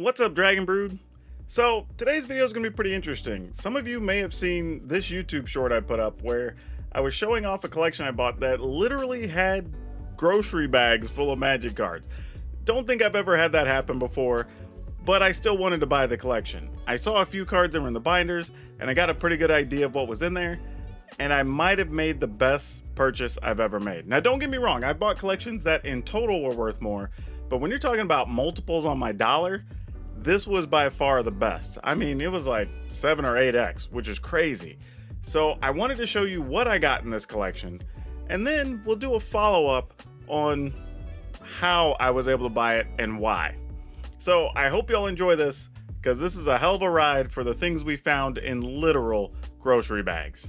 What's up, Dragon Brood? So, today's video is going to be pretty interesting. Some of you may have seen this YouTube short I put up where I was showing off a collection I bought that literally had grocery bags full of Magic cards. Don't think I've ever had that happen before, but I still wanted to buy the collection. I saw a few cards that were in the binders, and I got a pretty good idea of what was in there, and I might have made the best purchase I've ever made. Now, don't get me wrong, I've bought collections that in total were worth more, but when you're talking about multiples on my dollar, this was by far the best. I mean, it was like 7 or 8x, which is crazy. So I wanted to show you what I got in this collection, and then we'll do a follow-up on how I was able to buy it and why. So I hope y'all enjoy this, because this is a hell of a ride for the things we found in literal grocery bags.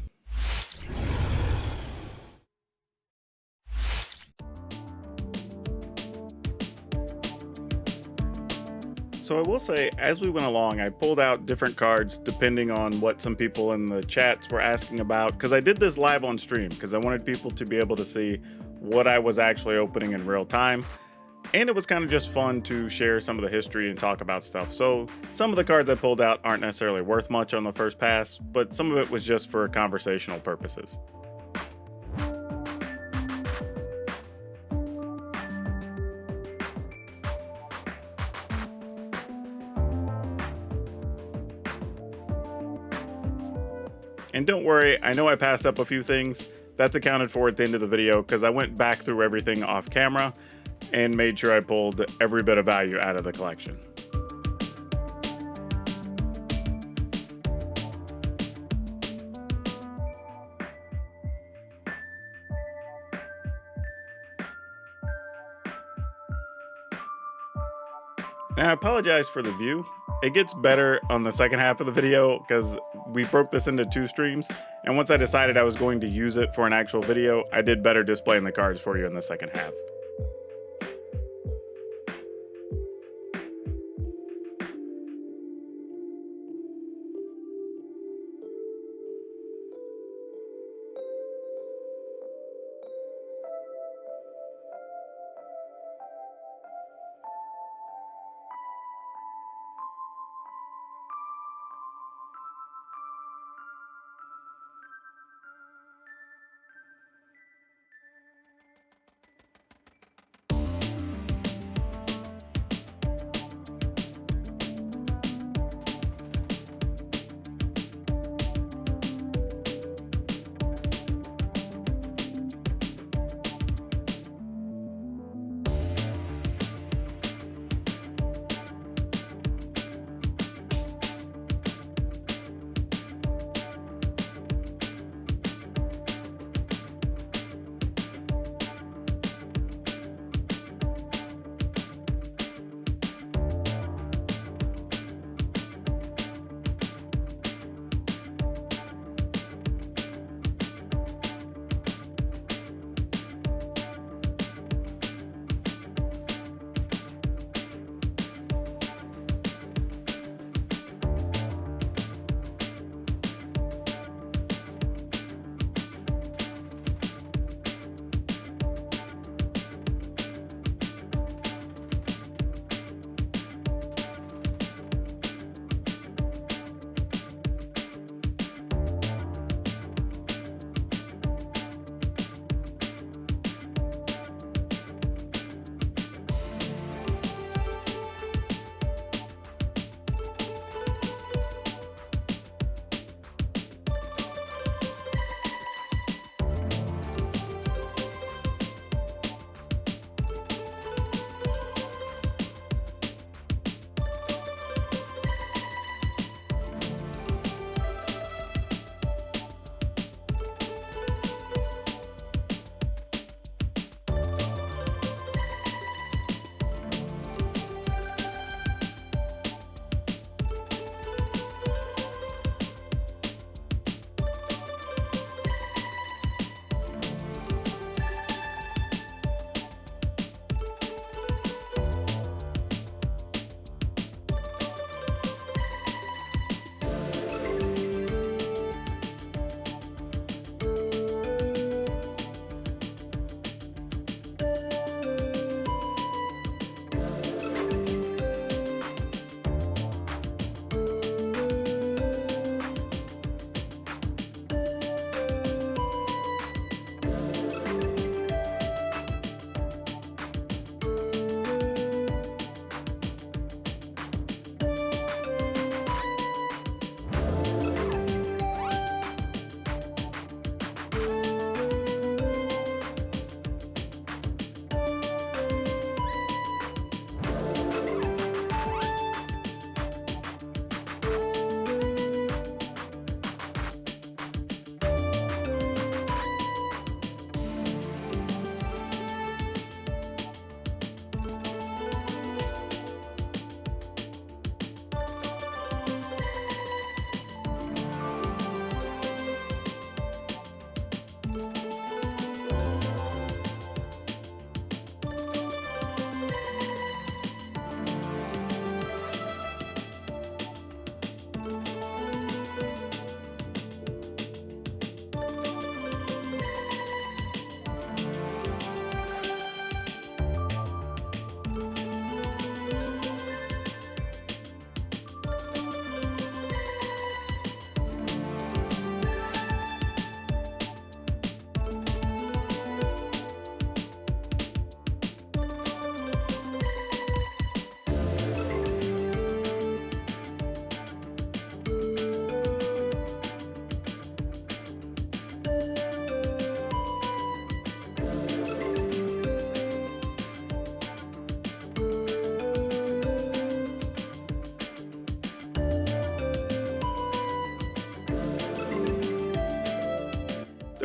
So I will say, as we went along, I pulled out different cards depending on what some people in the chats were asking about, because I did this live on stream because I wanted people to be able to see what I was actually opening in real time. And it was kind of just fun to share some of the history and talk about stuff. So some of the cards I pulled out aren't necessarily worth much on the first pass, but some of it was just for conversational purposes. And don't worry, I know I passed up a few things. That's accounted for at the end of the video because I went back through everything off camera and made sure I pulled every bit of value out of the collection. Now, I apologize for the view. It gets better on the second half of the video because we broke this into 2 streams, and once I decided I was going to use it for an actual video, I did better displaying the cards for you in the second half.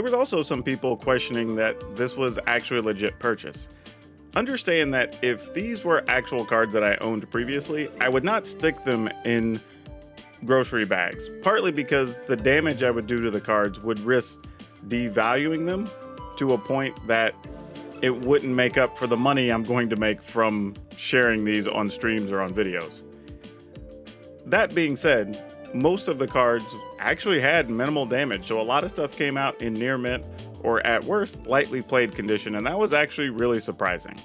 There was also some people questioning that this was actually a legit purchase. Understand that if these were actual cards that I owned previously, I would not stick them in grocery bags, partly because the damage I would do to the cards would risk devaluing them to a point that it wouldn't make up for the money I'm going to make from sharing these on streams or on videos. That being said, most of the cards actually had minimal damage, so a lot of stuff came out in near mint or at worst lightly played condition, and that was actually really surprising.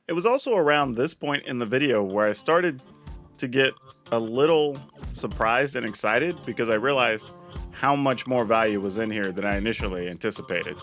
It was also around this point in the video where I started to get a little surprised and excited because I realized how much more value was in here than I initially anticipated.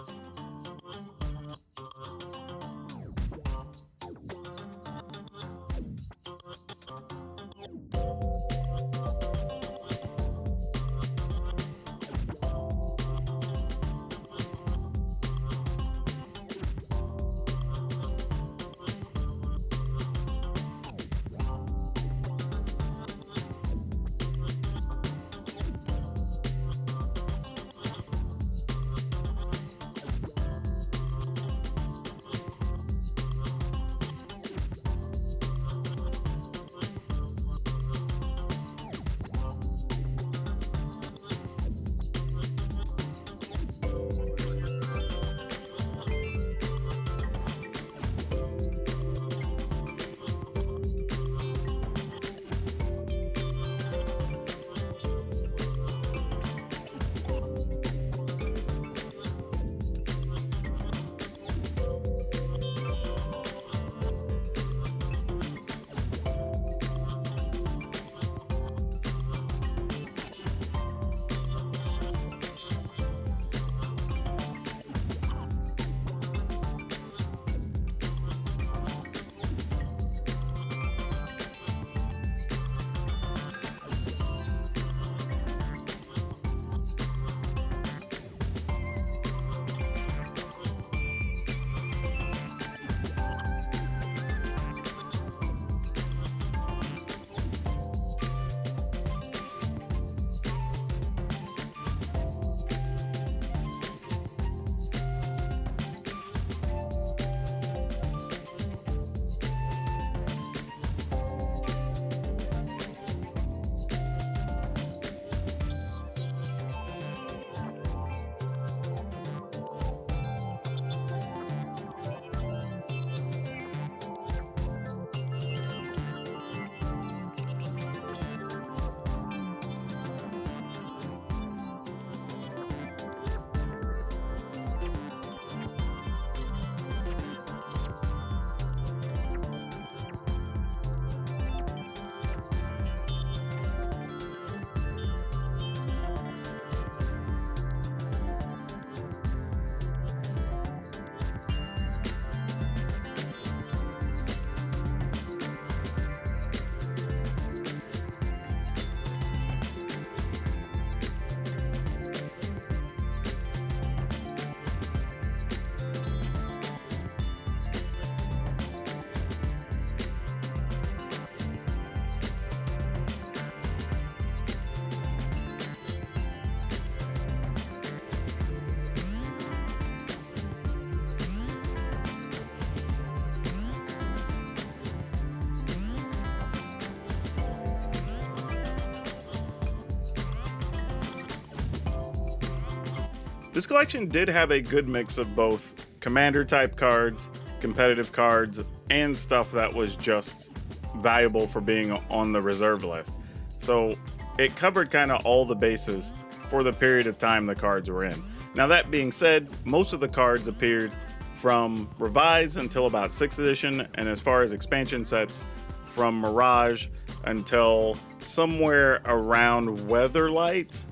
This collection did have a good mix of both commander type cards, competitive cards, and stuff that was just valuable for being on the reserve list. So it covered kind of all the bases for the period of time the cards were in. Now, that being said, most of the cards appeared from Revise until about 6th edition, and as far as expansion sets, from Mirage until somewhere around Weatherlight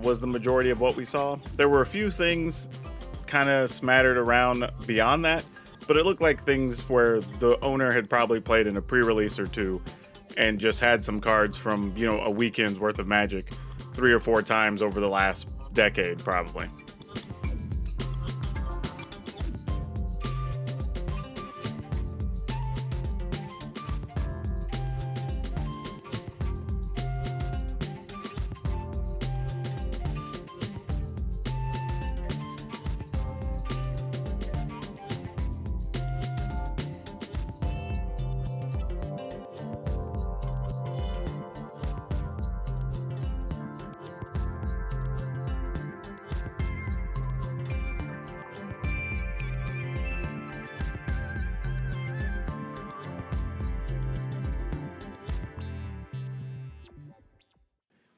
was the majority of what we saw. There were a few things kind of smattered around beyond that, but it looked like things where the owner had probably played in a pre-release or two and just had some cards from, you know, a weekend's worth of Magic 3 or 4 times over the last decade, probably.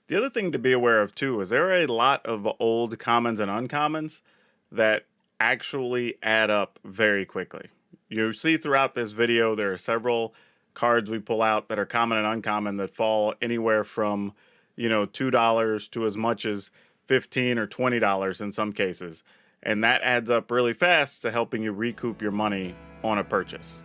The other thing to be aware of too is there are a lot of old commons and uncommons that actually add up very quickly. You see throughout this video there are several cards we pull out that are common and uncommon that fall anywhere from, you know, $2 to as much as $15 or $20 in some cases. And that adds up really fast to helping you recoup your money on a purchase.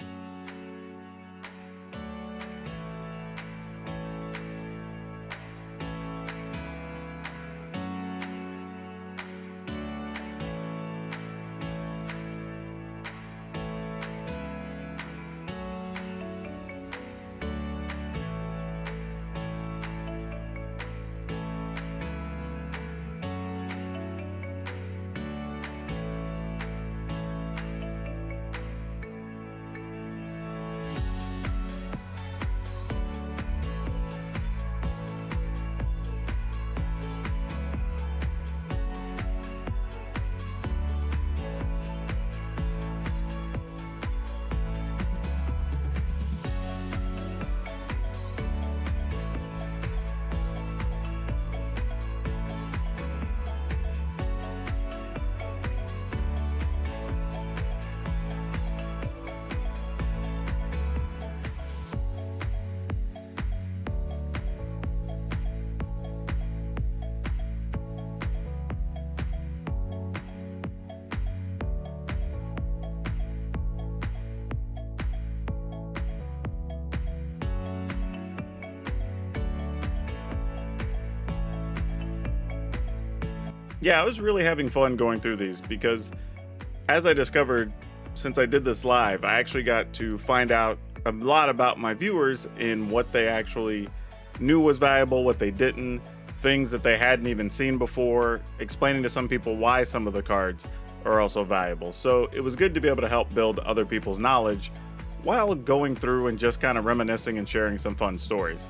Yeah, I was really having fun going through these because, as I discovered since I did this live, I actually got to find out a lot about my viewers in what they actually knew was valuable, what they didn't, things that they hadn't even seen before, explaining to some people why some of the cards are also valuable. So it was good to be able to help build other people's knowledge while going through and just kind of reminiscing and sharing some fun stories.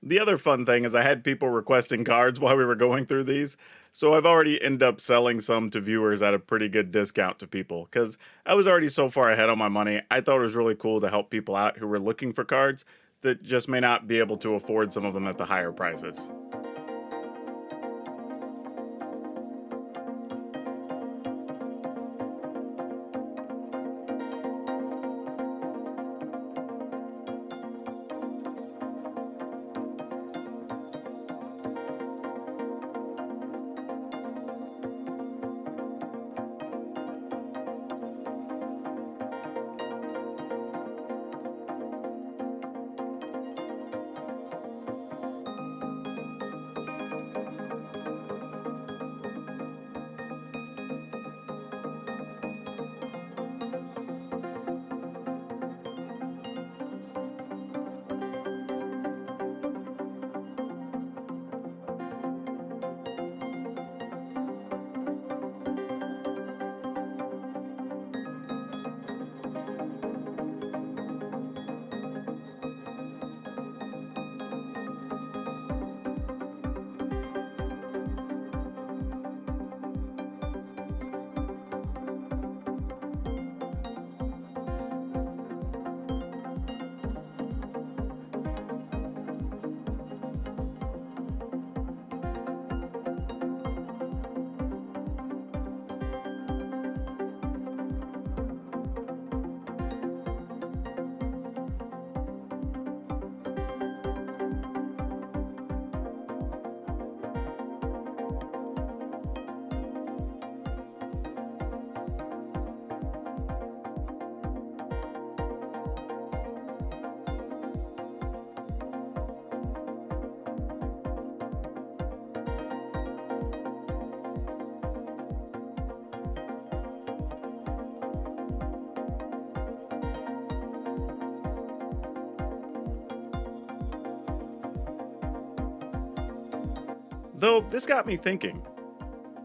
The other fun thing is I had people requesting cards while we were going through these, so I've already ended up selling some to viewers at a pretty good discount to people, because I was already so far ahead on my money. I thought it was really cool to help people out who were looking for cards that just may not be able to afford some of them at the higher prices. Though this got me thinking.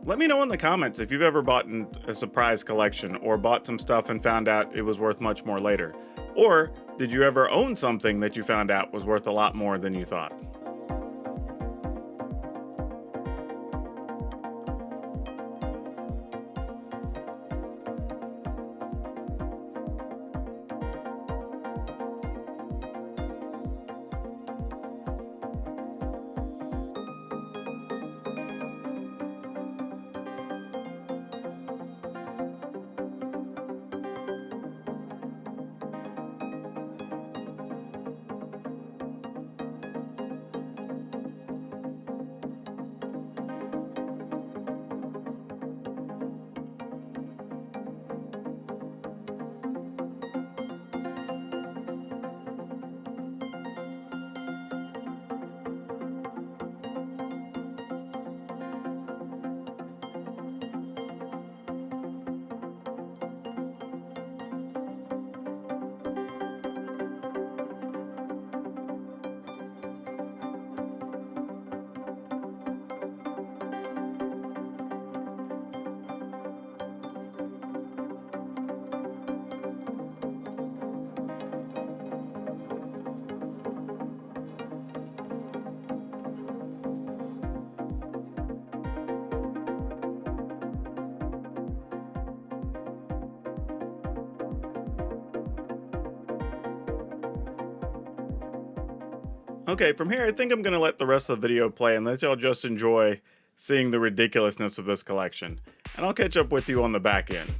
Let me know in the comments if you've ever bought a surprise collection or bought some stuff and found out it was worth much more later. Or did you ever own something that you found out was worth a lot more than you thought? Okay, from here, I think I'm going to let the rest of the video play and let y'all just enjoy seeing the ridiculousness of this collection. And I'll catch up with you on the back end.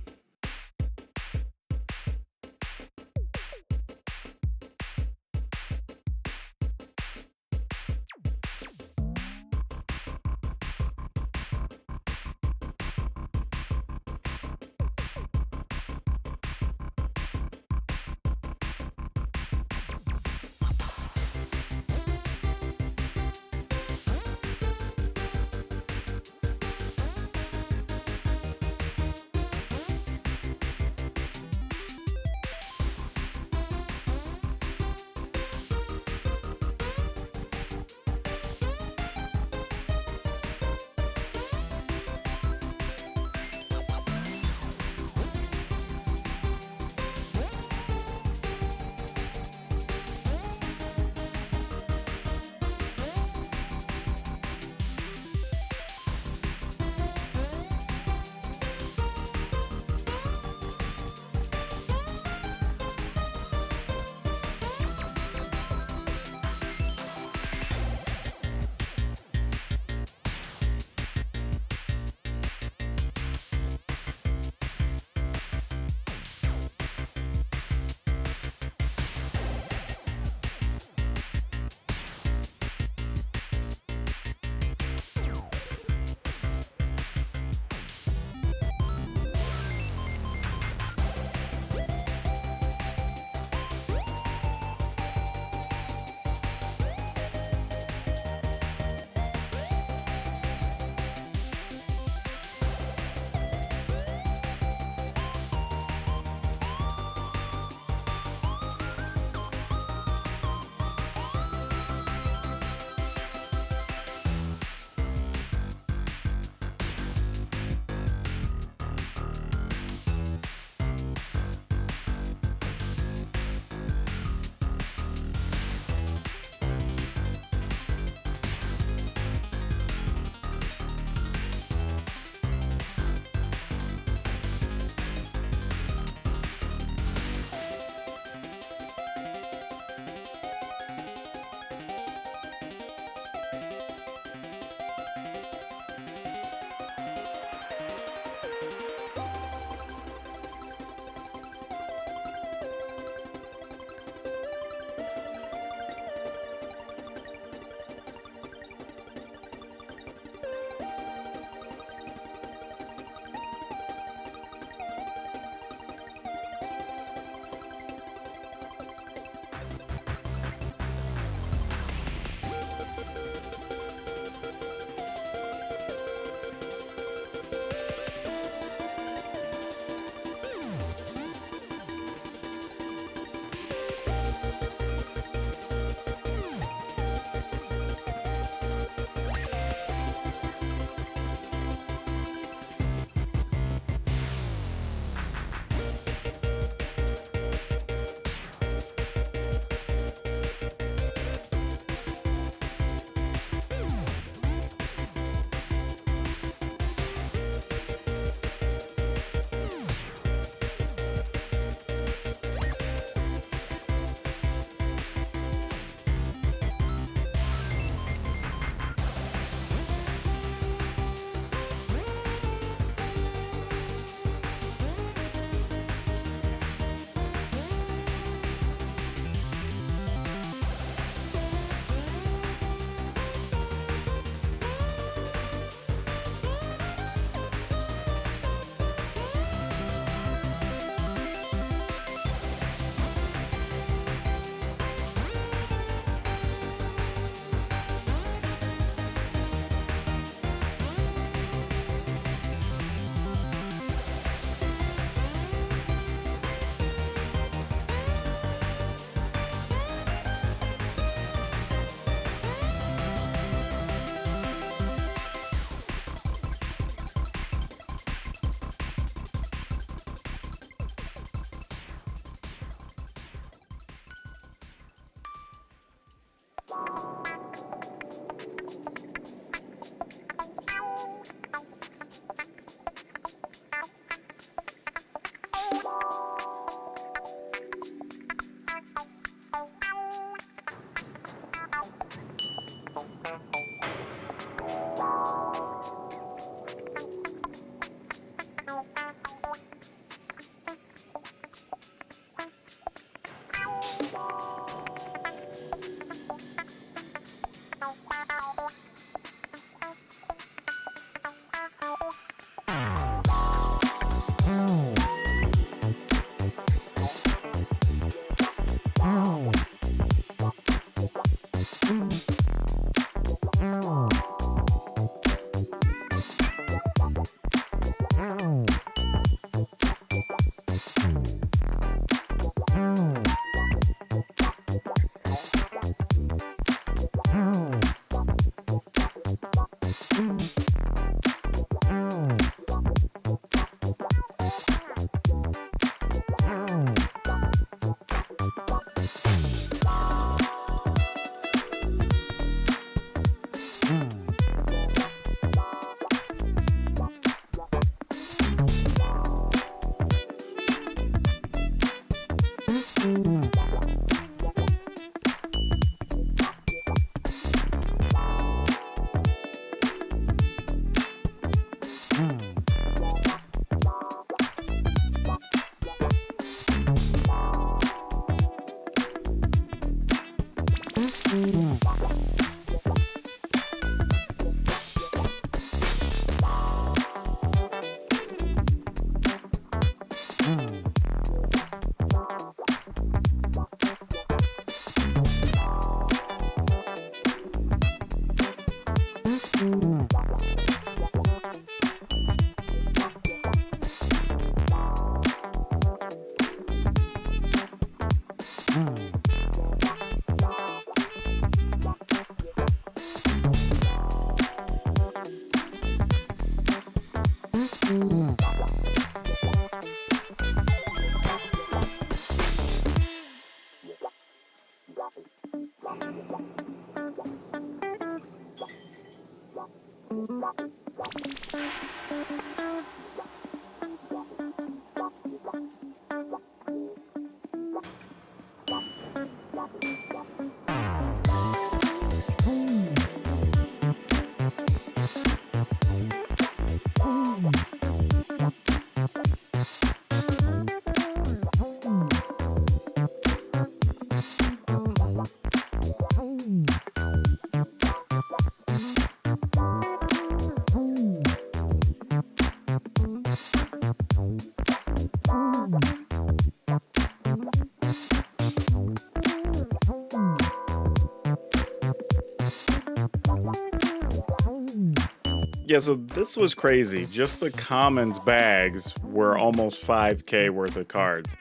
Yeah, so this was crazy. Just the commons bags were almost 5K worth of cards.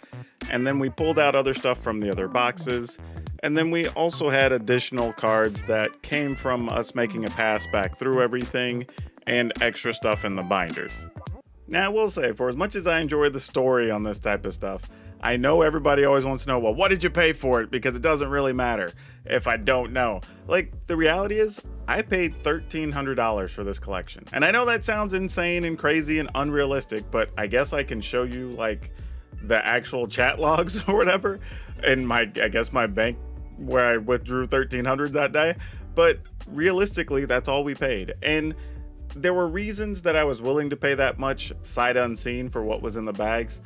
And then we pulled out other stuff from the other boxes. And then we also had additional cards that came from us making a pass back through everything and extra stuff in the binders. Now, I will say, for as much as I enjoy the story on this type of stuff, I know everybody always wants to know, well, what did you pay for it? Because it doesn't really matter if I don't know. Like, the reality is, I paid $1,300 for this collection. And I know that sounds insane and crazy and unrealistic, but I guess I can show you, like, the actual chat logs or whatever in my, I guess, my bank where I withdrew $1,300 that day. But realistically, that's all we paid. And there were reasons that I was willing to pay that much sight unseen for what was in the bags.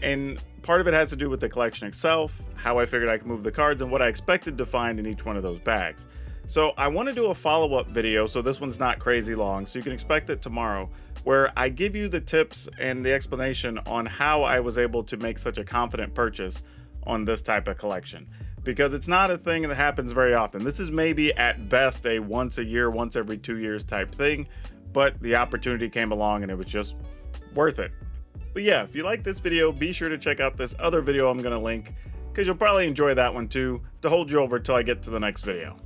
And part of it has to do with the collection itself, how I figured I could move the cards, and what I expected to find in each one of those bags. So I want to do a follow-up video, so this one's not crazy long, so you can expect it tomorrow, where I give you the tips and the explanation on how I was able to make such a confident purchase on this type of collection. Because it's not a thing that happens very often. This is maybe at best a once a year, once every 2 years type thing, but the opportunity came along and it was just worth it. But yeah, if you like this video, be sure to check out this other video I'm going to link, because you'll probably enjoy that one too, to hold you over till I get to the next video.